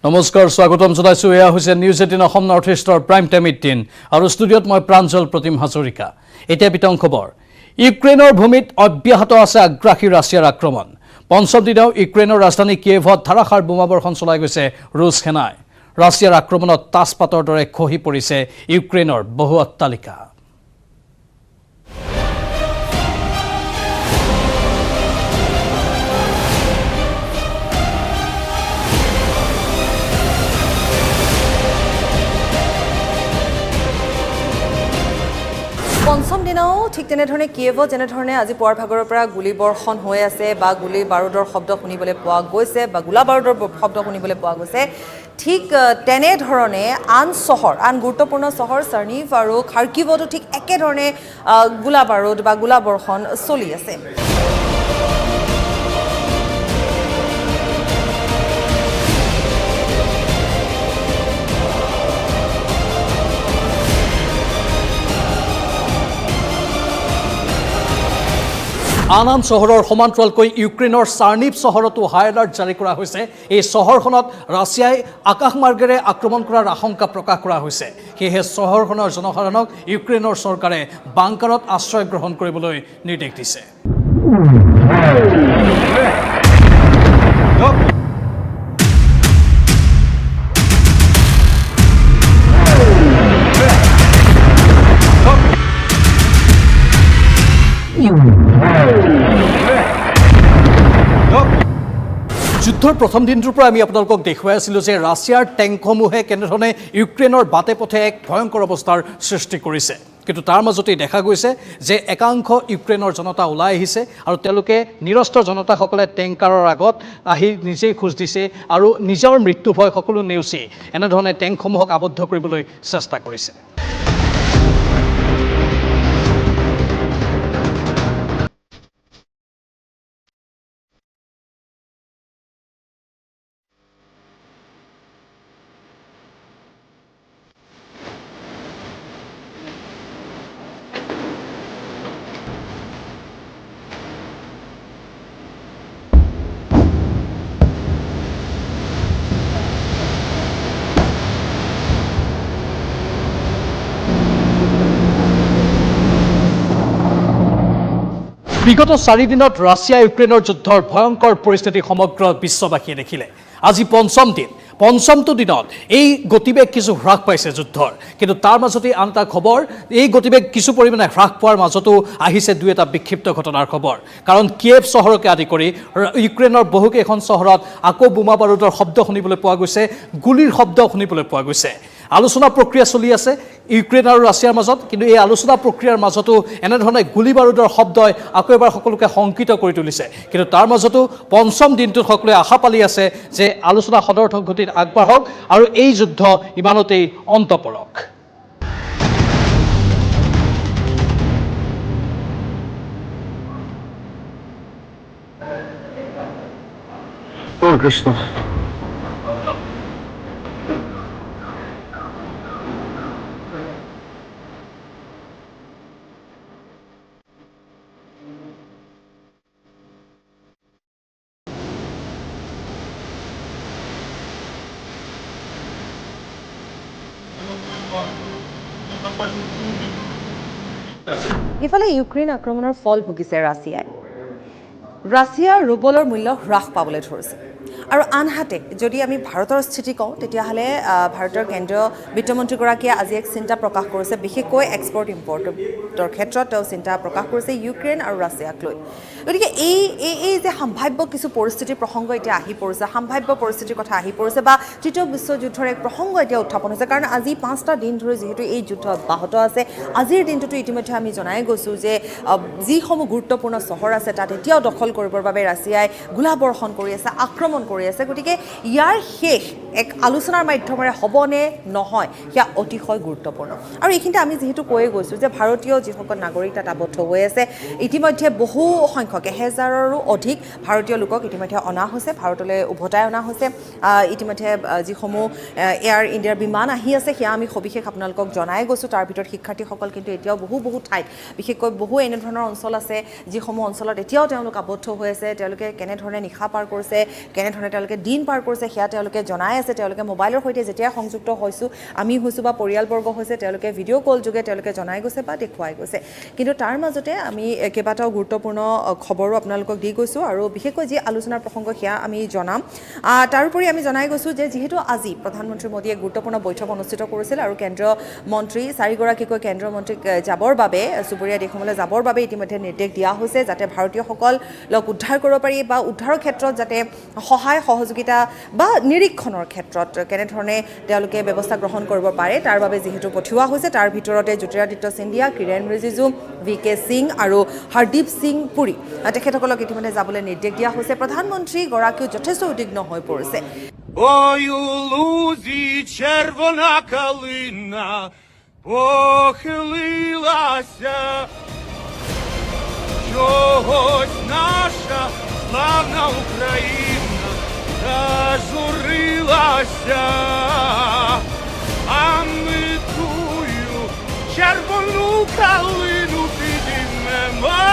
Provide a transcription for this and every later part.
নমস্কাৰ স্বাগতম জনাইছো এয়া হৈছে নিউজ 18 অসম নৰ্থ ইষ্টৰ প্ৰাইম টাইম 18 আৰু ষ্টুডিঅ'ত মই প্ৰাঞ্জল প্ৰতিম হাজৰিকা এতিয়া বিতং খবৰ ইউক্ৰেইনৰ ভূমিত অব্যাহত আছে আগ্ৰাসী ৰাছিয়াৰ আক্ৰমণ পঞ্চম দিনাও ইউক্ৰেইনৰ ৰাজধানী কিয়েভত ধাৰাসাৰ বোমাবৰ্ষণ চলাই গৈছে ৰুছ সেনাই ৰাছিয়াৰ আক্ৰমণত তাছপাতৰ দৰে খহি পৰিছে ইউক্ৰেইনৰ বহু অট্টালিকা পঞ্চম দিনাও ঠিক তেনেধৰণে কিয়েভত যেনেধৰণে আজি পুৱাৰ ভাগৰৰ পৰা গুলীবৰ্ষণ হৈ আছে বা গুলী বাৰুদৰ শব্দ শুনিবলৈ পোৱা গৈছে বা গোলা বাৰুদৰ শব্দ শুনিবলৈ পোৱা গৈছে ঠিক তেনেধৰণে আন গুৰুত্বপূৰ্ণ চহৰ চাৰ্নিভ আৰু খাৰ্কিভতো ঠিক একেধৰণে গোলা বাৰুদ বা গোলাবৰ্ষণ চলি আছে আন চহৰৰ সমান্তৰালকৈ ইউক্ৰেইনৰ চাৰ্নিভ চহৰতো হাই এলাৰ্ট জাৰি কৰা হৈছে এই চহৰখনত ৰাছিয়াই আকাশমাৰ্গেৰে আক্ৰমণ কৰাৰ আশংকা প্ৰকাশ কৰা হৈছে সেয়েহে চহৰখনৰ জনসাধাৰণক ইউক্ৰেইনৰ চৰকাৰে বাংকাৰত আশ্ৰয় গ্ৰহণ কৰিবলৈ নিৰ্দেশ দিছে যুদ্ধৰ প্ৰথম দিনটোৰ পৰা আমি আপোনালোকক দেখুৱাই আছিলোঁ যে ৰাছিয়াৰ টেংকসমূহে কেনেধৰণে ইউক্ৰেইনৰ বাটে পথে এক ভয়ংকৰ অৱস্থাৰ সৃষ্টি কৰিছে কিন্তু তাৰ মাজতেই দেখা গৈছে যে একাংশ ইউক্ৰেইনৰ জনতা ওলাই আহিছে আৰু তেওঁলোকে নিৰস্ত্ৰ জনতাসকলে টেংকাৰৰ আগত আহি নিজেই খোজ দিছে আৰু নিজৰ মৃত্যু ভয় সকলো নেওচি এনেধৰণে টেংকসমূহক আবদ্ধ কৰিবলৈ চেষ্টা কৰিছে বিগত 4 দিনত ৰাছিয়া ইউক্ৰেইনৰ যুদ্ধৰ ভয়ংকৰ পৰিস্থিতি সমগ্ৰ বিশ্ববাসীয়ে দেখিলে আজি পঞ্চমটো দিনত এই গতিবেগ কিছু হ্ৰাস পাইছে যুদ্ধৰ কিন্তু তাৰ মাজতে আন এটা খবৰ এই গতিবেগ কিছু পৰিমাণে হ্ৰাস পোৱাৰ মাজতো আহিছে দুই এটা বিক্ষিপ্ত ঘটনাৰ খবৰ কাৰণ কিয়েভ চহৰকে আদি কৰি ইউক্ৰেইনৰ বহুকেইখন চহৰত আকৌ বোমা বাৰুদৰ শব্দ শুনিবলৈ পোৱা গৈছে গুলীৰ শব্দ শুনিবলৈ পোৱা গৈছে আলোচনা প্ৰক্ৰিয়া চলি আছে ইউক্ৰেইন আৰু ৰাছিয়াৰ মাজত কিন্তু এই আলোচনা প্ৰক্ৰিয়াৰ মাজতো এনেধৰণে গুলী বাৰুদৰ শব্দই আকৌ এবাৰ সকলোকে শংকিত কৰি তুলিছে কিন্তু তাৰ মাজতো পঞ্চম দিনটোত সকলোৱে আশা পালি আছে যে আলোচনা সদৰ্থক গতিত আগবাঢ়ক আৰু এই যুদ্ধ ইমানতেই অন্ত পৰক Кৃষ্ণ ইফালে ইউক্ৰেইন আক্ৰমণৰ ফল ভুগিছে ৰাছিয়াৰ ৰুবলৰ মূল্য হ্ৰাস পাবলৈ ধৰিছে আৰু আনহাতে যদি আমি ভাৰতৰ স্থিতি কওঁ তেতিয়াহ'লে ভাৰতৰ কেন্দ্ৰীয় বিত্তমন্ত্ৰীগৰাকীয়ে আজি এক চিন্তা প্ৰকাশ কৰিছে বিশেষকৈ এক্সপৰ্ট ইম্পৰ্টৰ ক্ষেত্ৰত তেওঁ চিন্তা প্ৰকাশ কৰিছে ইউক্ৰেইন আৰু ৰাছিয়াক লৈ গতিকে এই যে সম্ভাৱ্য কিছু পৰিস্থিতিৰ প্ৰসংগ এতিয়া আহি পৰিছে সম্ভাৱ্য পৰিস্থিতিৰ কথা আহি পৰিছে বা তৃতীয় বিশ্বযুদ্ধৰ এক প্ৰসংগ এতিয়া উত্থাপন হৈছে কাৰণ আজি 5টা দিন ধৰি যিহেতু এই যুদ্ধ অব্যাহত আছে আজিৰ দিনটোতো ইতিমধ্যে আমি জনাই গৈছোঁ যে যিসমূহ গুৰুত্বপূৰ্ণ চহৰ আছে তাত এতিয়াও দখল কৰিবৰ বাবে ৰাছিয়াই গোলাবৰ্ষণ কৰি আছে আক্ৰমণ কৰি আছে গতিকে ইয়াৰ শেষ এক আলোচনাৰ মাধ্যমেৰে হ'বনে নহয় সেয়া অতিশয় গুৰুত্বপূৰ্ণ আৰু এইখিনিতে আমি যিহেতু কৈয়ে গৈছোঁ যে ভাৰতীয় যিসকল নাগৰিক তাত আবদ্ধ হৈ আছে ইতিমধ্যে বহু সংখ্যক 1000ৰো অধিক ভাৰতীয় লোকক ইতিমধ্যে অনা হৈছে ভাৰতলৈ উভতাই অনা হৈছে ইতিমধ্যে যিসমূহ এয়াৰ ইণ্ডিয়াৰ বিমান আহি আছে সেয়া আমি সবিশেষ আপোনালোকক জনাই গৈছোঁ তাৰ ভিতৰত শিক্ষাৰ্থীসকল কিন্তু এতিয়াও বহু ঠাইত বিশেষকৈ বহু এনেধৰণৰ অঞ্চল আছে যিসমূহ অঞ্চলত এতিয়াও তেওঁলোক আবদ্ধ হৈ আছে তেওঁলোকে কেনেধৰণে নিশা পাৰ কৰিছে কেনেধৰণে কেনেধৰণে তেওঁলোকে দিন পাৰ কৰিছে সেয়া তেওঁলোকে জনাই আছে তেওঁলোকে মোবাইলৰ সৈতে যেতিয়া সংযুক্ত হৈছোঁ আমি হৈছোঁ বা পৰিয়ালবৰ্গ হৈছে তেওঁলোকে ভিডিঅ' কল যোগে তেওঁলোকে জনাই গৈছে বা দেখুৱাই গৈছে কিন্তু তাৰ মাজতে আমি কেইবাটাও গুৰুত্বপূৰ্ণ খবৰো আপোনালোকক দি গৈছোঁ আৰু বিশেষকৈ যি আলোচনাৰ প্ৰসংগ সেয়া আমি জনাম তাৰোপৰি আমি জনাই গৈছোঁ যে যিহেতু আজি প্ৰধানমন্ত্ৰী মোদীয়ে গুৰুত্বপূৰ্ণ বৈঠক অনুষ্ঠিত কৰিছিল আৰু কেন্দ্ৰীয় মন্ত্ৰী 4গৰাকীকৈ কেন্দ্ৰীয় মন্ত্ৰীক যাবৰ বাবে চুবুৰীয়া দেশসমূহলৈ যাবৰ বাবে ইতিমধ্যে নিৰ্দেশ দিয়া হৈছে যাতে ভাৰতীয়সকলক উদ্ধাৰ কৰিব পাৰি বা উদ্ধাৰৰ ক্ষেত্ৰত যাতে সহায় সহযোগিতা বা নিৰীক্ষণৰ ক্ষেত্ৰত কেনেধৰণে তেওঁলোকে ব্যৱস্থা গ্ৰহণ কৰিব পাৰে তাৰ বাবে যিহেতু পঠিওৱা হৈছে তাৰ ভিতৰতে জ্যোতিৰাদিত্য সিন্ধিয়া কিৰেণ ৰিজিজু VK সিং আৰু হৰদীপ সিং পুৰী তেখেতসকলক ইতিমধ্যে যাবলৈ নিৰ্দেশ দিয়া হৈছে প্ৰধানমন্ত্ৰীগৰাকীও যথেষ্ট উদ্বিগ্ন হৈ পৰিছে Ой, у лузі червона калина похилилася, чогось наша славна Україна зажурилася, а ми тую червону калину підіймемо,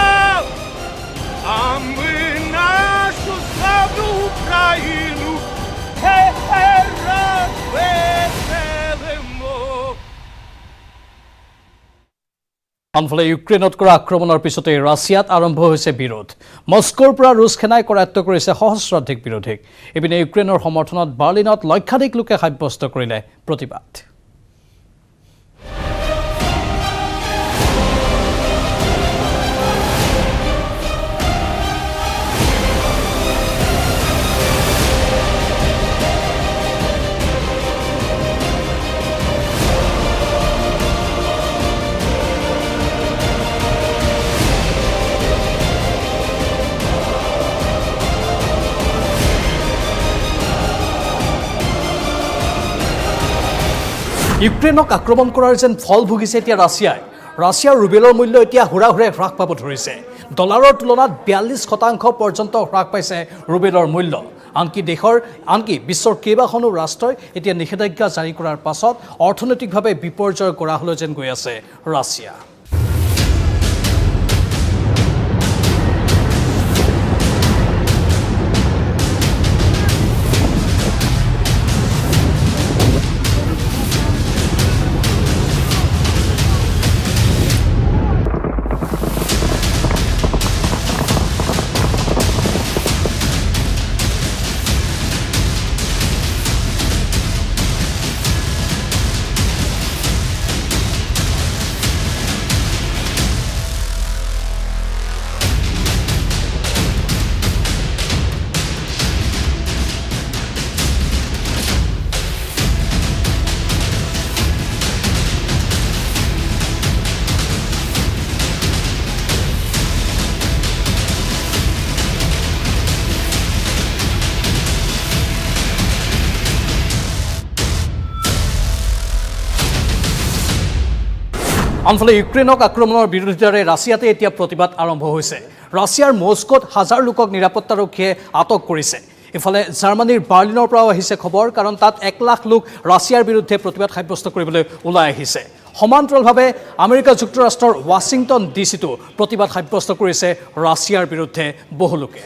а ми нашу славну Україну আনফালে ইউক্ৰেইনত কৰা আক্ৰমণৰ পিছতে ৰাছিয়াত আৰম্ভ হৈছে বিৰোধ মস্কোৰ পৰা ৰুছ সেনাই কৰায়ত্ব কৰিছে সহস্ৰাধিক বিৰোধীক ইপিনে ইউক্ৰেইনৰ সমৰ্থনত বাৰ্লিনত লক্ষাধিক লোকে সাব্যস্ত কৰিলে প্ৰতিবাদ ইউক্ৰেইনক আক্ৰমণ কৰাৰ যেন ফল ভুগিছে এতিয়া ৰাছিয়াৰ ৰুবেলৰ মূল্য এতিয়া হুৰাহুৰে হ্ৰাস পাব ধৰিছে ডলাৰৰ তুলনাত 42% পৰ্যন্ত হ্ৰাস পাইছে ৰুবেলৰ মূল্য আনকি বিশ্বৰ কেইবাখনো ৰাষ্ট্ৰই এতিয়া নিষেধাজ্ঞা জাৰি কৰাৰ পাছত অৰ্থনৈতিকভাৱে বিপৰ্যয় কৰা হলে যেন গৈ আছে ৰাছিয়া আনফালে ইউক্ৰেইনক আক্ৰমণৰ বিৰোধিতাৰে ৰাছিয়াতে এতিয়া প্ৰতিবাদ আৰম্ভ হৈছে ৰাছিয়াৰ মস্কোত হাজাৰ লোকক নিৰাপত্তাৰক্ষীয়ে আটক কৰিছে ইফালে জাৰ্মানীৰ বাৰ্লিনৰ পৰাও আহিছে খবৰ কাৰণ তাত 1 লাখ লোক ৰাছিয়াৰ বিৰুদ্ধে প্ৰতিবাদ সাব্যস্ত কৰিবলৈ ওলাই আহিছে সমান্তৰালভাৱে আমেৰিকা যুক্তৰাষ্ট্ৰৰ ৱাশ্বিংটন ডিচিটো প্ৰতিবাদ সাব্যস্ত কৰিছে ৰাছিয়াৰ বিৰুদ্ধে বহু লোকে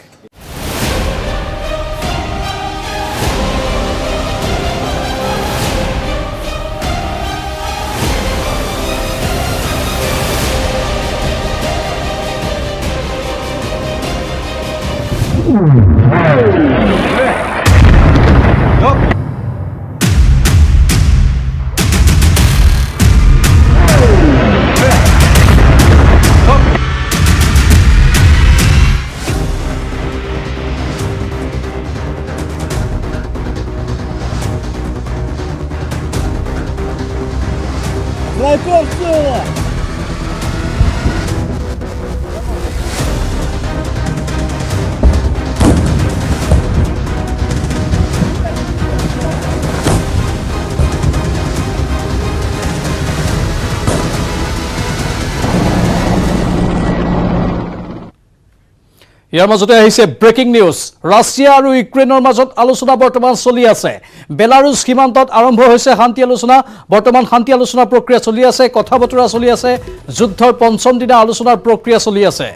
ইয়াৰ মাজতে আহিছে ব্ৰেকিং নিউজ ৰাছিয়া আৰু ইউক্ৰেইনৰ মাজত আলোচনা বৰ্তমান চলি আছে বেলাৰুছ সীমান্তত আৰম্ভ হৈছে শান্তি আলোচনা বৰ্তমান শান্তি আলোচনা প্ৰক্ৰিয়া চলি আছে কথা বতৰা চলি আছে যুদ্ধৰ পঞ্চম দিনা আলোচনাৰ প্ৰক্ৰিয়া চলি আছে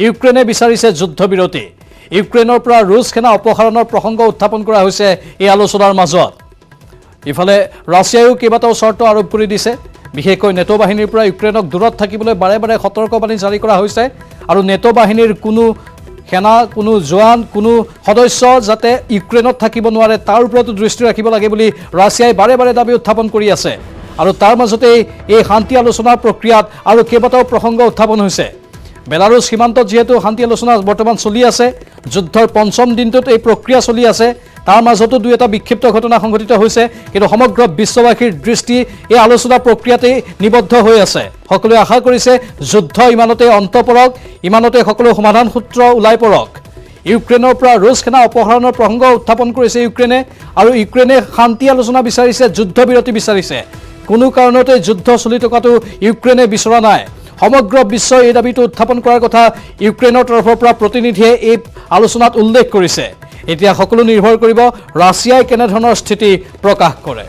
ইউক্ৰেইনে বিচাৰিছে যুদ্ধবিৰতি ইউক্ৰেইনৰ পৰা ৰুছ সেনা অপসাৰণৰ প্ৰসংগ উত্থাপন কৰা হৈছে এই আলোচনাৰ মাজত। ইফালে ৰাছিয়ায়ো কেইবাটাও চৰ্ত আৰোপ কৰি দিছে। বিশেষকৈ নেটো বাহিনীৰ পৰা ইউক্ৰেইনক দূৰত থাকিবলৈ বাৰে বাৰে সতৰ্কবাণী জাৰি কৰা হৈছে আৰু নেটো বাহিনীৰ কোনো সেনা, কোনো জোৱান, কোনো সদস্য যাতে ইউক্ৰেইনত থাকিব নোৱাৰে তাৰ ওপৰতো দৃষ্টি ৰাখিব লাগে বুলি ৰাছিয়াই বাৰে বাৰে দাবী উত্থাপন কৰি আছে। আৰু তাৰ মাজতেই এই শান্তি আলোচনাৰ প্ৰক্ৰিয়াত আৰু কেইবাটাও প্ৰসংগ উত্থাপন হৈছে। বেলাৰুছ সীমান্তত যিহেতু শান্তি আলোচনা বৰ্তমান চলি আছে, যুদ্ধৰ পঞ্চম দিনটোত এই প্ৰক্ৰিয়া চলি আছে, তাৰ মাজতো দুই এটা বিক্ষিপ্ত ঘটনা সংঘটিত হৈছে, কিন্তু সমগ্ৰ বিশ্ববাসীৰ দৃষ্টি এই আলোচনা প্ৰক্ৰিয়াতেই নিবদ্ধ হৈ আছে। সকলোৱে আশা কৰিছে যুদ্ধ ইমানতে অন্ত পৰক, ইমানতে সকলো সমাধান সূত্ৰ ওলাই পৰক। ইউক্ৰেইনৰ পৰা ৰুছ সেনা অপসাৰণৰ প্ৰসংগ উত্থাপন কৰিছে ইউক্ৰেইনে, আৰু ইউক্ৰেইনে শান্তি আলোচনা বিচাৰিছে, যুদ্ধবিৰতি বিচাৰিছে। কোনো কাৰণতে যুদ্ধ চলি থকাটো ইউক্ৰেইনে বিচৰা নাই। সমগ্ৰ বিশ্বই এই দাবীটো উত্থাপন কৰাৰ কথা ইউক্ৰেইনৰ তৰফৰ পৰা প্ৰতিনিধিয়ে এই আলোচনাত উল্লেখ কৰিছে। এতিয়া সকলো নিৰ্ভৰ কৰিব ৰাছিয়াই কেনেধৰণৰ স্থিতি প্ৰকাশ কৰে।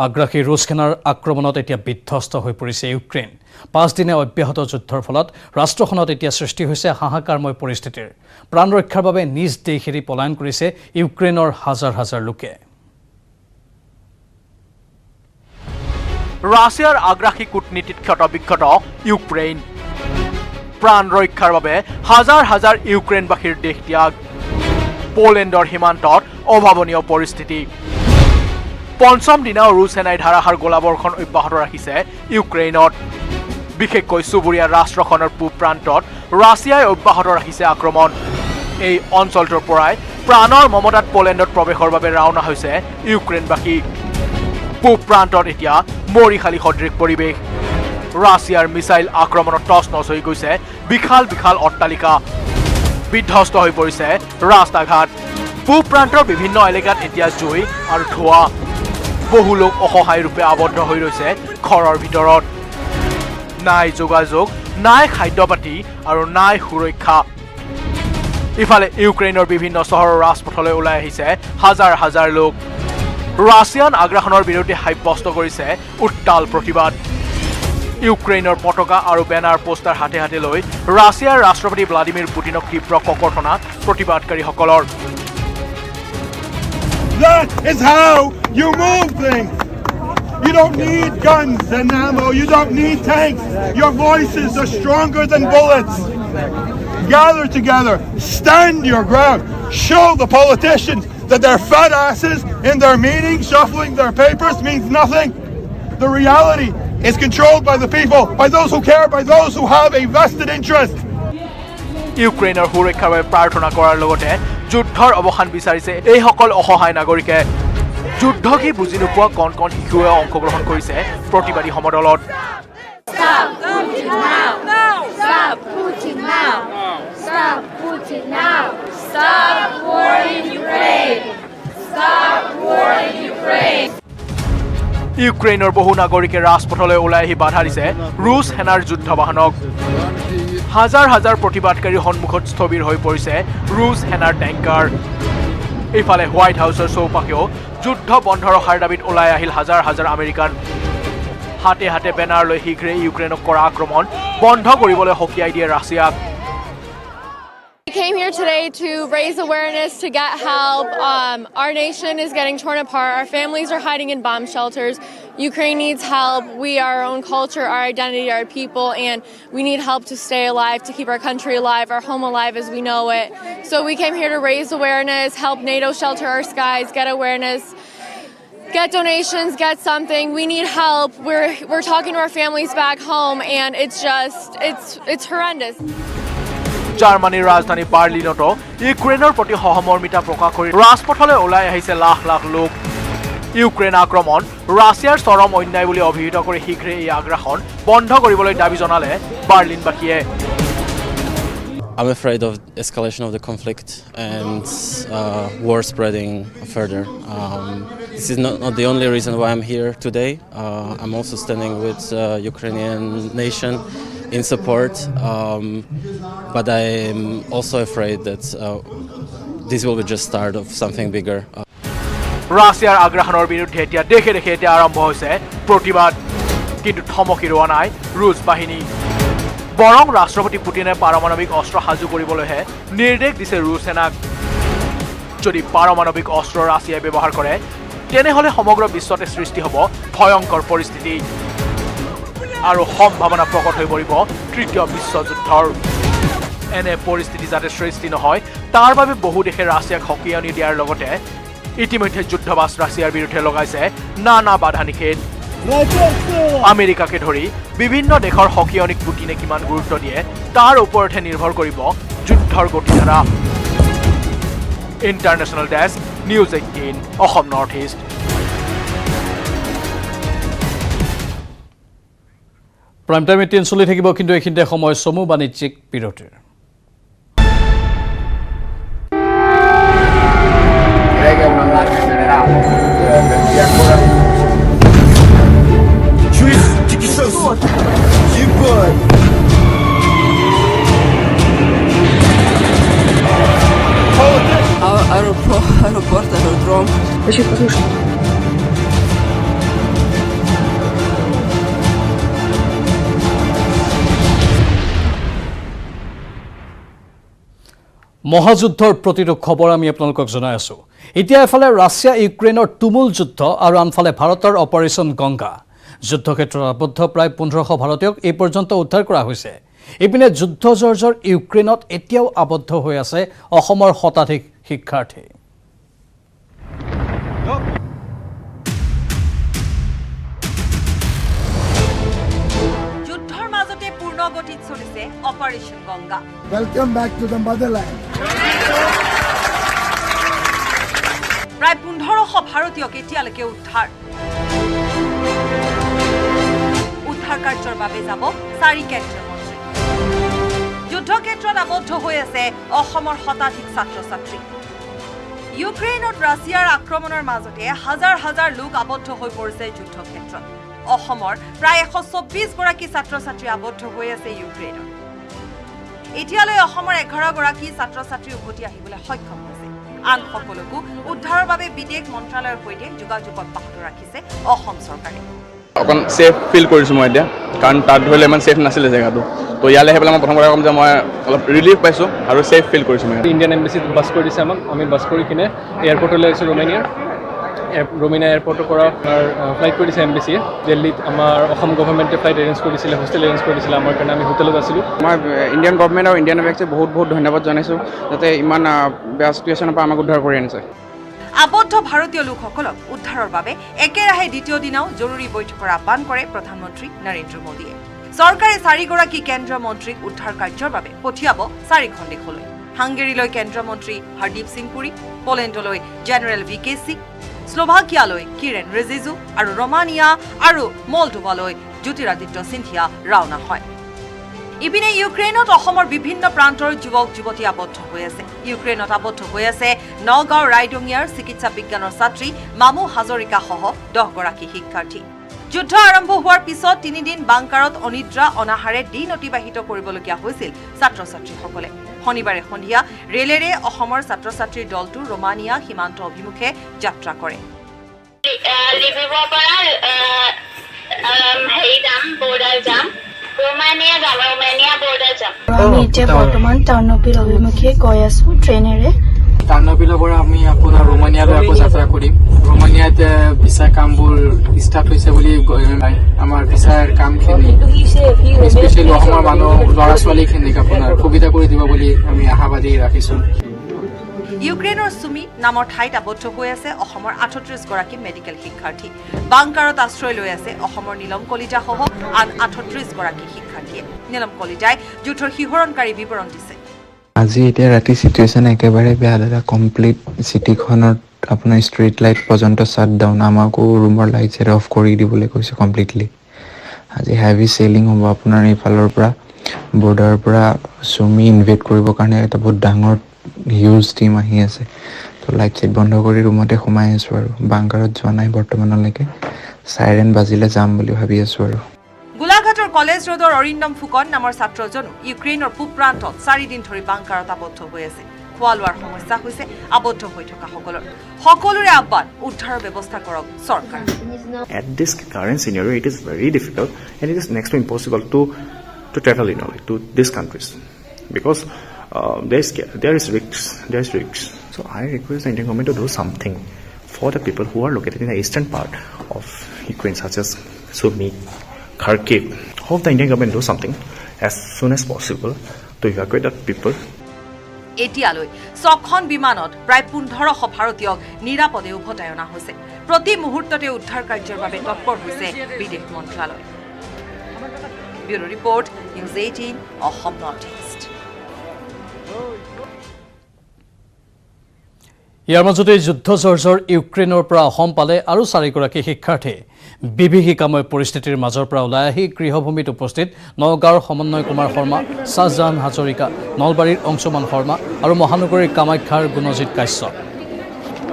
আগ্ৰাসী ৰুছ সেনাৰ আক্ৰমণত এতিয়া বিধ্বস্ত হৈ পৰিছে ইউক্ৰেইন। 5 দিনে অব্যাহত যুদ্ধৰ ফলত ৰাষ্ট্ৰখনত এতিয়া সৃষ্টি হৈছে হাহাকাৰময় পৰিস্থিতিৰ। প্ৰাণ ৰক্ষাৰ বাবে নিজ দেশ এৰি পলায়ন কৰিছে ইউক্ৰেইনৰ হাজাৰ হাজাৰ লোকে। ৰাছিয়াৰ আগ্ৰাসী কূটনীতিত ক্ষতবিক্ষত ইউক্ৰেইন। প্ৰাণ ৰক্ষাৰ বাবে হাজাৰ হাজাৰ ইউক্ৰেইনবাসীৰ দেশ ত্যাগ। পোলেণ্ডৰ সীমান্তত অভাৱনীয় পৰিস্থিতি। পঞ্চম দিনাও ৰুছ সেনাই ধাৰাসাৰ গোলাবৰ্ষণ অব্যাহত ৰাখিছে ইউক্ৰেইনত। বিশেষকৈ চুবুৰীয়া ৰাষ্ট্ৰখনৰ পূব প্ৰান্তত ৰাছিয়াই অব্যাহত ৰাখিছে আক্ৰমণ। এই অঞ্চলটোৰ পৰাই প্ৰাণৰ মমতাত পোলেণ্ডত প্ৰৱেশৰ বাবে ৰাওনা হৈছে ইউক্ৰেইনবাসী। পূব প্ৰান্তত এতিয়া মৰিশালী সদৃশ পৰিৱেশ। ৰাছিয়াৰ মিছাইল আক্ৰমণত তছনছ হৈ গৈছে বিশাল বিশাল অট্টালিকা। বিধ্বস্ত হৈ পৰিছে ৰাস্তা ঘাট। পূব প্ৰান্তৰ বিভিন্ন এলেকাত এতিয়া জুই আৰু ধোঁৱা। বহু লোক অসহায় ৰূপে আবদ্ধ হৈ ৰৈছে ঘৰৰ ভিতৰত। নাই যোগাযোগ, নাই খাদ্য পাতি আৰু নাই সুৰক্ষা। ইফালে ইউক্ৰেইনৰ বিভিন্ন চহৰৰ ৰাজপথলৈ ওলাই আহিছে হাজাৰ হাজাৰ লোক। ৰাছিয়ান আগ্ৰাসনৰ বিৰুদ্ধে সাব্যস্ত কৰিছে উত্তাল প্ৰতিবাদ। ইউক্ৰেইনৰ পতাকা আৰু বেনাৰ পোষ্টাৰ হাতে হাতে লৈ ৰাছিয়াৰ ৰাষ্ট্ৰপতি ভ্লাদিমিৰ পুটিনক তীব্ৰ ককৰ্থনা প্ৰতিবাদকাৰীসকলৰ। That is how you move things. You don't need guns and ammo. You don't need tanks. Your voices are stronger than bullets. Gather together. Stand your ground. Show the politicians that their fat asses in their meetings shuffling their papers means nothing. The reality is controlled by the people, by those who care, by those who have a vested interest. ইউক্ৰেইনৰ সুৰক্ষাৰ বাবে প্ৰাৰ্থনা কৰাৰ লগতে যুদ্ধৰ অৱসান বিচাৰিছে এইসকল অসহায় নাগৰিকে। যুদ্ধ কি বুজি নোপোৱা কণ কণ শিশুৱে অংশগ্ৰহণ কৰিছে প্ৰতিবাদী সমদলত। Stop Putin now! Stop Putin now! Stop Putin now! Stop war in Ukraine! Stop war in Ukraine! ইউক্ৰেইনৰ বহু নাগৰিকে ৰাজপথলৈ ওলাই আহি বাধা দিছে ৰুছ সেনাৰ যুদ্ধ বাহনক। হাজাৰ হাজাৰ প্ৰতিবাদকাৰীৰ সন্মুখত স্থবিৰ হৈ পৰিছে ৰুছ সেনাৰ টেংকাৰ। ইফালে হোৱাইট হাউচৰ চৌপাশেও যুদ্ধ বন্ধ ৰখাৰ দাবীত ওলাই আহিল হাজাৰ হাজাৰ আমেৰিকান। হাতে হাতে বেনাৰ লৈ শীঘ্ৰেই ইউক্ৰেইনক কৰা আক্ৰমণ বন্ধ কৰিবলৈ সকীয়াই দিয়ে ৰাছিয়াক। We came here today to raise awareness, to get help. Our nation is getting torn apart. Our families are hiding in bomb shelters. Ukraine needs help. We are our own culture, our identity, our people, and we need help to stay alive, to keep our country alive, our home alive as we know it. So we came here to raise awareness, help NATO shelter our skies, get awareness, get donations, get something. We need help. We're talking to our families back home, and it's horrendous. জাৰ্মানীৰ ৰাজধানী বাৰ্লিনতো ইউক্ৰেইনৰ প্ৰতি সহমৰ্মিতা প্ৰকাশ কৰি ৰাজপথলৈ ওলাই আহিছে লাখ লাখ লোক। ইউক্ৰেইন আক্ৰমণ ৰাছিয়াৰ চৰম অন্যায় বুলি অভিহিত কৰি শীঘ্ৰেই এই আগ্ৰাসন বন্ধ কৰিবলৈ দাবী জনালে বাৰ্লিনবাসীয়ে। I'm afraid of escalation of the conflict and war spreading further. This is not the only reason why I'm here today. I'm also standing with Ukrainian nation in support, but I'm also afraid that this will be just start of something bigger. ৰাছিয়াৰ আগ্ৰাসনৰ বিৰুদ্ধে এতিয়া দেশে দেশে এতিয়া আৰম্ভ হৈছে প্ৰতিবাদ। কিন্তু থমকি ৰোৱা নাই ৰুছ বাহিনী বৰং ৰাষ্ট্ৰপতি পুটিনে পাৰমাণৱিক অস্ত্ৰ সাজু কৰিবলৈহে নিৰ্দেশ দিছে ৰুছ সেনাক যদি পাৰমাণৱিক অস্ত্ৰ ৰাছিয়াই ব্যৱহাৰ কৰে তেনেহলে সমগ্ৰ বিশ্বতে সৃষ্টি হ'ব ভয়ংকৰ পৰিস্থিতি আৰু সম্ভাৱনা প্ৰকট হৈ পৰিব তৃতীয় বিশ্বযুদ্ধৰ এনে পৰিস্থিতি যাতে সৃষ্টি নহয় তাৰ বাবে বহু দেশে ৰাছিয়াক হকিয়নি দিয়াৰ লগতে ইতিমধ্যে যুদ্ধবাজ ৰাছিয়াৰ বিৰুদ্ধে লগাইছে নানা বাধা নিষেধ আমেৰিকাকে ধৰি বিভিন্ন দেশৰ হকিয়নিক পুটিনে কিমান গুৰুত্ব দিয়ে তাৰ ওপৰতহে নিৰ্ভৰ কৰিব যুদ্ধৰ গতিধাৰা international desk news 18 Assam north east prime time 18 চলি থাকিব কিন্তু এইখিনিতে সময় চমু বাণিজ্যিক বিৰতিৰ Аэропорт, аэродром. Очень послушно. মহাযুদ্ধৰ প্ৰতিটো খবৰ আমি আপোনালোকক জনাই আছো এতিয়া এফালে ৰাছিয়া ইউক্ৰেইনৰ তুমুল যুদ্ধ আৰু আনফালে ভাৰতৰ অপাৰেশ্যন গংগা যুদ্ধক্ষেত্ৰত আবদ্ধ প্ৰায় 1500 ভাৰতীয়ক এই পৰ্যন্ত উদ্ধাৰ কৰা হৈছে ইপিনে যুদ্ধ জৰ্জৰ ইউক্ৰেইনত এতিয়াও আবদ্ধ হৈ আছে অসমৰ শতাধিক শিক্ষাৰ্থী যুদ্ধৰ মাজতে পূৰ্ণ গতিত চলিছে operation Ganga Welcome back to the motherland. প্ৰায় 1500 ভাৰতীয়ক এতিয়ালৈকে উদ্ধাৰ কাৰ্যৰ বাবে যাব 4 কেন্দ্ৰীয় মন্ত্ৰী যুদ্ধক্ষেত্ৰত আবদ্ধ হৈ আছে অসমৰ শতাধিক ছাত্ৰ ছাত্ৰী ইউক্ৰেইনত ৰাছিয়াৰ আক্ৰমণৰ মাজতে হাজাৰ হাজাৰ লোক আবদ্ধ হৈ পৰিছে যুদ্ধক্ষেত্ৰত অসমৰ প্ৰায় 124 গৰাকী ছাত্ৰ ছাত্ৰী আবদ্ধ হৈ আছে ইউক্ৰেইনত এতিয়ালৈ অসমৰ 11 গৰাকী ছাত্ৰ ছাত্ৰী উভতি আহিবলৈ সক্ষম হৈছে আন সকলকো উদ্ধাৰৰ বাবে বিদেশ মন্ত্ৰালয়ৰ সৈতে যোগাযোগ অব্যাহত ৰাখিছে অসম চৰকাৰে অকণ সেফ ফিল কৰিছোঁ মই এতিয়া কাৰণ তাত ধৰিলে ইমান সেফ নাছিলে জেগাটো তো ইয়ালৈ আহি পেলাই মই প্ৰথম কথা ক'ম যে মই অলপ ৰিলিফ পাইছোঁ আৰু সেফ ফিল কৰিছোঁ মই ইণ্ডিয়ান এম্বেচিত বাছ কৰি দিছে আমাক আমি বাছ কৰি কিনে এয়াৰপৰ্টলৈ আহিছোঁ ৰোমানিয়া এয়াৰপৰ্টৰ পৰা আমাৰ ফ্লাইট কৰি দিছে এম্বেচিয়ে দিল্লীত আমাৰ অসম গভৰ্ণমেণ্টে ফ্লাইট এৰেঞ্জ কৰিছিলে হোষ্টেল এৰেঞ্জ কৰিছিলে আমাৰ কাৰণে আমি হোটেলত আছিলোঁ মই ইণ্ডিয়ান গভৰ্ণমেণ্ট আৰু ইণ্ডিয়ান এম্বেচিক বহুত ধন্যবাদ জনাইছোঁ যাতে ইমান বেয়া চিটুৱেশ্যনৰ পৰা আমাক উদ্ধাৰ কৰি আনিছে আবদ্ধ ভাৰতীয় লোকসকলক উদ্ধাৰৰ বাবে একেৰাহে দ্বিতীয় দিনাও জৰুৰী বৈঠকৰ আহ্বান কৰে প্ৰধানমন্ত্ৰী নৰেন্দ্ৰ মোদীয়ে চৰকাৰে 4 গৰাকী কেন্দ্ৰীয় মন্ত্ৰীক উদ্ধাৰ কাৰ্যৰ বাবে পঠিয়াব 4খন দেশলৈ হাংগেৰীলৈ কেন্দ্ৰীয় মন্ত্ৰী হৰদীপ সিং পুৰী পোলেণ্ডলৈ জেনেৰেল VK সিং স্লোভাকিয়ালৈ কিৰেণ ৰিজিজু আৰু ৰোমানিয়া আৰু মলডোভালৈ জ্যোতিৰাদিত্য সিন্ধিয়া ৰাওনা হয় ইপিনে ইউক্ৰেইনত অসমৰ বিভিন্ন প্ৰান্তৰ যুৱক যুৱতী আবদ্ধ হৈ আছে ইউক্ৰেইনত আবদ্ধ হৈ আছে নগাঁও ৰাইডঙিয়াৰ চিকিৎসা বিজ্ঞানৰ ছাত্ৰী মামু হাজৰিকা সহ 10 গৰাকী শিক্ষাৰ্থী যুদ্ধ আৰম্ভ হোৱাৰ পিছত 3 দিন বাংকাৰত অনিদ্ৰা অনাহাৰে দিন অতিবাহিত কৰিবলগীয়া হৈছিল ছাত্ৰ ছাত্ৰীসকলে শনিবাৰে সন্ধিয়া ৰেলেৰে অসমৰ ছাত্ৰ ছাত্ৰীৰ দলটো ৰোমানিয়া সীমান্ত অভিমুখে যাত্ৰা কৰে আমি এতিয়া বৰ্তমান টাৰ্ণবিল অভিমুখে গৈ আছো ট্ৰেইনেৰে টাৰ্ণবিলৰ পৰা আমি আপোনাৰ ৰোমানিয়ালৈ আকৌ যাত্ৰা কৰিম ৰোমানিয়াত ভিছা কামবোৰ ষ্টাৰ্ট হৈছে বুলি আমাৰ ভিছাৰ কামখিনি স্পেচিয়েলি অসমৰ মানুহ ল'ৰা ছোৱালীখিনিক আপোনাৰ সুবিধা কৰি দিব বুলি আমি আশাবাদী ৰাখিছোঁ ইউক্ৰেইনৰ সুমি নামৰ ঠাইত আবদ্ধ হৈ আছে অসমৰ 38 গৰাকী মেডিকেল শিক্ষাৰ্থী বাংকাৰত আশ্ৰয় লৈ আছে অসমৰ নীলম কলিতা সহ আন 38 গৰাকী শিক্ষাৰ্থীয়ে নীলম কলিতাই যুদ্ধৰ শিহৰণকাৰী বিৱৰণ দিছে আজি এতিয়া ৰাতি সিচুৱেশ্যন একেবাৰে বেয়া দাদা কমপ্লিট চিটিখনত আপোনাৰ ষ্ট্ৰীট লাইট পৰ্যন্ত শ্বাট ডাউন আমাকো ৰুমৰ লাইট চেট অফ কৰি দিবলৈ কৈছে কমপ্লিটলি আজি হেভি চেলিং হ'ব আপোনাৰ এইফালৰ পৰা বৰ্ডাৰৰ পৰা সুমি ইনভেট কৰিবৰ কাৰণে এটা বহুত ডাঙৰ হিউজ টিম আহি আছে তো লাইট চেট বন্ধ কৰি ৰুমতে সোমাই আছোঁ আৰু বাংকাৰত যোৱা নাই বৰ্তমানলৈকে চাইৰেন বাজিলে যাম বুলি ভাবি আছোঁ আৰু গোলাঘাটৰ কলেজ ৰোডৰ অৰিন্দম ফুকন নামৰ ছাত্ৰজনো ইউক্ৰেইনৰ পূব প্ৰান্তত 4 দিন ধৰি বাংকাৰত আবদ্ধ হৈ আছে খোৱা লোৱাৰ সমস্যা হৈছে আবদ্ধ হৈ থকা সকলোৰে আহ্বান উদ্ধাৰৰ ব্যৱস্থা কৰক চৰকাৰ At this current scenario, it is very difficult and it is next to impossible to travel to these countries because there is risks. So I request the Indian government to do something for the people who are located in the eastern part of Ukraine, such as Sumy, Kharkiv. Hope the Indian government do something as soon as possible to evacuate the people. এতিয়ালৈ 6খন বিমানত প্ৰায় 1500 ভাৰতীয়ক নিৰাপদে উভতাই অনা হৈছে প্ৰতি মুহূৰ্ততে উদ্ধাৰ কাৰ্যৰ বাবে তৎপৰ হৈছে বিদেশ মন্ত্ৰালয় bureau report news 18 Assam north east ইয়াৰ মাজতে যুদ্ধজৰ্জৰ ইউক্ৰেইনৰ পৰা অসম পালে আৰু 4গৰাকী শিক্ষাৰ্থী বিভীষিকাময় পৰিস্থিতিৰ মাজৰ পৰা ওলাই আহি গৃহভূমিত উপস্থিত নগাঁৱৰ সমন্বয় কুমাৰ শৰ্মা শাহজাহান হাজৰিকা নলবাৰীৰ অংশমান শৰ্মা আৰু মহানগৰীৰ কামাখ্যাৰ গুণজিৎ কাশ্যপ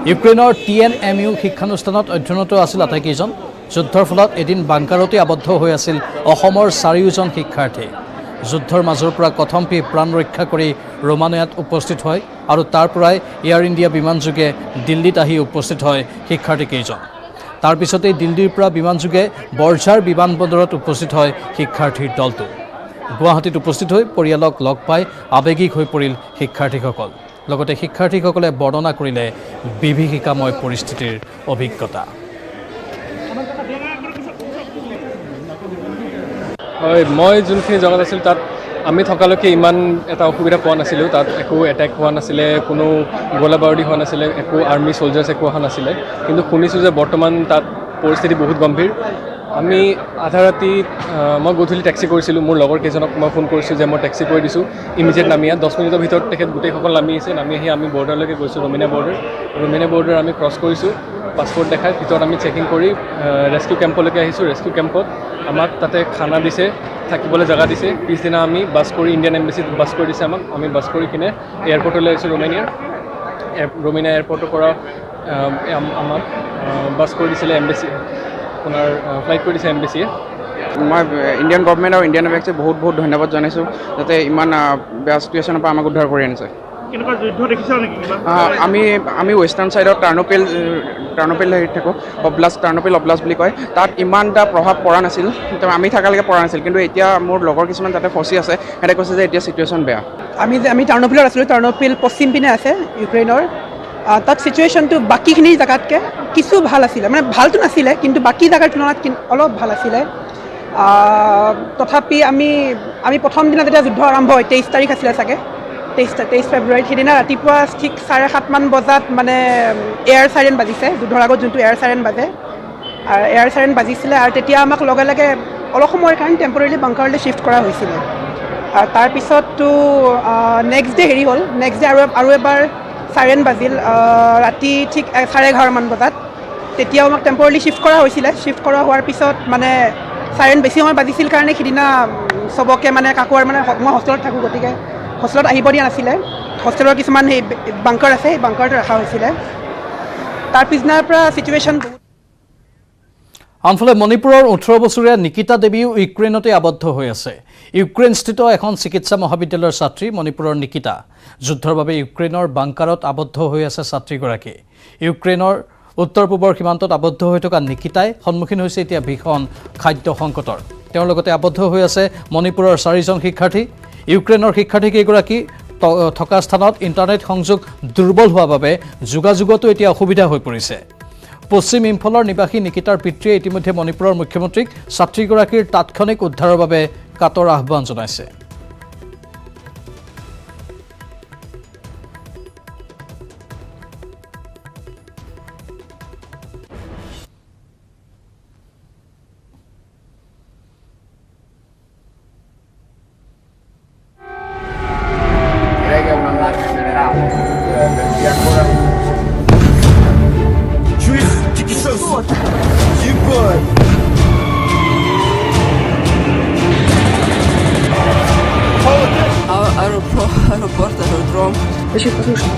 ইউক্ৰেইনৰ TNMU শিক্ষানুষ্ঠানত অধ্যয়নৰত আছিল আটাইকেইজন যুদ্ধৰ ফলত এদিন বাংকাৰতে আবদ্ধ হৈ আছিল অসমৰ 4জন শিক্ষাৰ্থী যুদ্ধৰ মাজৰ পৰা কথম্পি প্ৰাণ ৰক্ষা কৰি ৰোমানিয়াত উপস্থিত হয় আৰু তাৰ পৰাই এয়াৰ ইণ্ডিয়া বিমানযোগে দিল্লীত আহি উপস্থিত হয় শিক্ষাৰ্থীকেইজন তাৰ পিছতেই দিল্লীৰ পৰা বিমানযোগে বৰঝাৰ বিমানবন্দৰত উপস্থিত হয় শিক্ষাৰ্থীৰ দলটো গুৱাহাটীত উপস্থিত হৈ পৰিয়ালক লগ পাই আৱেগিক হৈ পৰিল শিক্ষাৰ্থীসকল লগতে শিক্ষাৰ্থীসকলে বৰ্ণনা কৰিলে বিভীষিকাময় পৰিস্থিতিৰ অভিজ্ঞতা হয় মই যোনখিনি জেগাত আছিল তাত আমি থকালৈকে ইমান এটা অসুবিধা পোৱা নাছিলোঁ তাত একো এটেক হোৱা নাছিলে কোনো গোলাবাৰুদি হোৱা নাছিলে একো আৰ্মি চলজাৰ্ছ একো অহা নাছিলে কিন্তু শুনিছোঁ যে বৰ্তমান তাত পৰিস্থিতি বহুত গম্ভীৰ আমি আধা ৰাতি মই গধূলি টেক্সি কৰিছিলোঁ মোৰ লগৰ কেইজনক মই ফোন কৰিছোঁ যে মই টেক্সি কৰি দিছোঁ ইমিডিয়েট নামি 10 মিনিটৰ ভিতৰত তেখেত গোটেইসকল নামি আহি আমি বৰ্ডাৰলৈকে গৈছোঁ ৰোমানিয়া বৰ্ডাৰ আমি ক্ৰছ কৰিছোঁ পাছপৰ্ট দেখাই ভিতৰত আমি চেকিং কৰি ৰেস্কিউ কেম্পলৈকে আহিছোঁ ৰেস্কিউ কেম্পত আমাক তাতে খানা দিছে থাকিবলৈ জেগা দিছে পিছদিনা আমি বাছ কৰি ইণ্ডিয়ান এম্বেচিত বাছ কৰি দিছে আমি বাছ কৰি কিনে এয়াৰপৰ্টলৈ আহিছোঁ ৰোমানিয়া এয়াৰপৰ্টৰ পৰা আমাক বাছ কৰি দিছিলে এম্বেচি আপোনাৰ ফ্লাইট কৰি দিছে এম্বেচিয়ে মই ইণ্ডিয়ান গভৰ্ণমেণ্ট আৰু ইণ্ডিয়ান এম্বেচিক বহুত ধন্যবাদ জনাইছোঁ যাতে ইমান বেয়া চিটুৱেশ্যনৰ পৰা আমাক উদ্ধাৰ কৰি আনিছে কেনেকুৱা যুদ্ধ দেখিছা নেকি আমি ৱেষ্টাৰ্ণ ছাইডত টাৰ্নোপেল হেৰিত থাকোঁ টাৰ্নোপেল অব্লাষ্ট বুলি কয় তাত ইমান এটা প্ৰভাৱ পৰা নাছিল আমি থকালৈকে পৰা নাছিল কিন্তু এতিয়া মোৰ লগৰ কিছুমান তাতে ফচি আছে সিহঁতে কৈছে যে এতিয়া চিটুৱেশ্যন বেয়া আমি টাৰ্নোপেলত আছিলোঁ টাৰ্নোপেল পশ্চিম পিনে আছে ইউক্ৰেইনৰ তাত চিটুৱেশ্যনটো বাকীখিনি জেগাতকৈ কিছু ভাল আছিলে মানে ভালটো নাছিলে কিন্তু বাকী জেগাৰ তুলনাত অলপ ভাল আছিলে তথাপি আমি প্ৰথম দিনা যেতিয়া যুদ্ধ আৰম্ভ হয় 23 তাৰিখ আছিলে চাগে 23 ফেব্ৰুৱাৰীত সেইদিনা ৰাতিপুৱা ঠিক 7:30 বজাত মানে এয়াৰ চাইৰেন বাজিছে যুদ্ধৰ আগত যোনটো এয়াৰ চাইৰেন বাজে আৰু এয়াৰ চাইৰেন বাজিছিলে আৰু তেতিয়া আমাক লগে লগে অলপ সময়ৰ কাৰণে টেম্পৰেৰী বাংকাৰলৈ শ্বিফ্ট কৰা হৈছিলে আৰু তাৰপিছততো নেক্সট ডে হেৰি হ'ল নেক্সট ডে আৰু এবাৰ চাইৰেন বাজিল ৰাতি ঠিক 11:30 বজাত তেতিয়াও আমাক টেম্পৰেৰী শ্বিফ্ট কৰা হৈছিলে শ্বিফ্ট কৰা হোৱাৰ পিছত মানে চাইৰেন বেছি সময় বাজিছিল কাৰণে সিদিনা চবকে মানে কাকো আৰু মানে মই হোষ্টেলত থাকোঁ গতিকে হোষ্টেলত আহিব দিয়া নাছিলে হোষ্টেলৰ কিছুমান সেই বাংকাৰ আছে সেই বাংকাৰটো ৰখা হৈছিলে তাৰ পিছদিনাৰ পৰা চিটুৱেশ্যন আনফালে মণিপুৰৰ 18 বছৰীয়া নিকিতা দেৱীও ইউক্ৰেইনতে আবদ্ধ হৈ আছে ইউক্ৰেইনস্থিত এখন চিকিৎসা মহাবিদ্যালয়ৰ ছাত্ৰী মণিপুৰৰ নিকিতা যুদ্ধৰ বাবে ইউক্ৰেইনৰ বাংকাৰত আবদ্ধ হৈ আছে ছাত্ৰীগৰাকী ইউক্ৰেইনৰ উত্তৰ পূবৰ সীমান্তত আবদ্ধ হৈ থকা নিকিতাই সন্মুখীন হৈছে এতিয়া ভীষণ খাদ্য সংকটৰ তেওঁৰ লগতে আবদ্ধ হৈ আছে মণিপুৰৰ 4জন শিক্ষাৰ্থী ইউক্ৰেইনৰ শিক্ষাৰ্থীকেইগৰাকী থকা স্থানত ইণ্টাৰনেট সংযোগ দুৰ্বল হোৱাৰ বাবে যোগাযোগতো এতিয়া অসুবিধা হৈ পৰিছে পশ্চিম ইম্ফলৰ নিবাসী নিকিতাৰ পিতৃয়ে ইতিমধ্যে মণিপুৰৰ মুখ্যমন্ত্ৰীক ছাত্ৰীগৰাকীৰ তাৎক্ষণিক উদ্ধাৰৰ বাবে কাতৰ আহ্বান জনাইছে Аэропорт, аэродром. Значит, послушай,